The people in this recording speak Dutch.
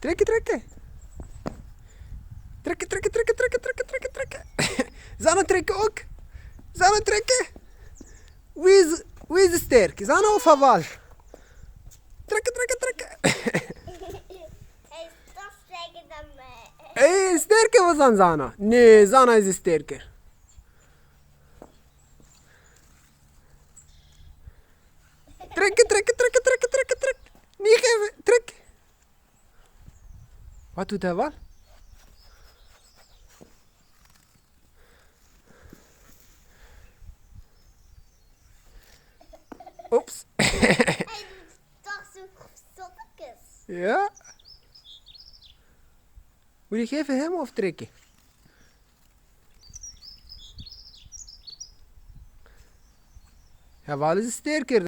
Trekken, trekken. Trekken, trekken, trekken, trekken, trekken, trekken, trekken. Zanne trekken ook. Zanne trekken. Wie is sterk? Zanne of Haval? Trekken, trekken, trekken. Hij is toch sterker dan mij. Hey, sterker was dan Zanne. Nee, Zanne is sterker. Trekken, trekken, trekken, trekken, trekken, trekken. Niet geven, trek. Wat doet hij wel? Oeps. Hij doet toch zo zottekes. Ja. Moet je geven hem of trekken? Ja, wel is sterker.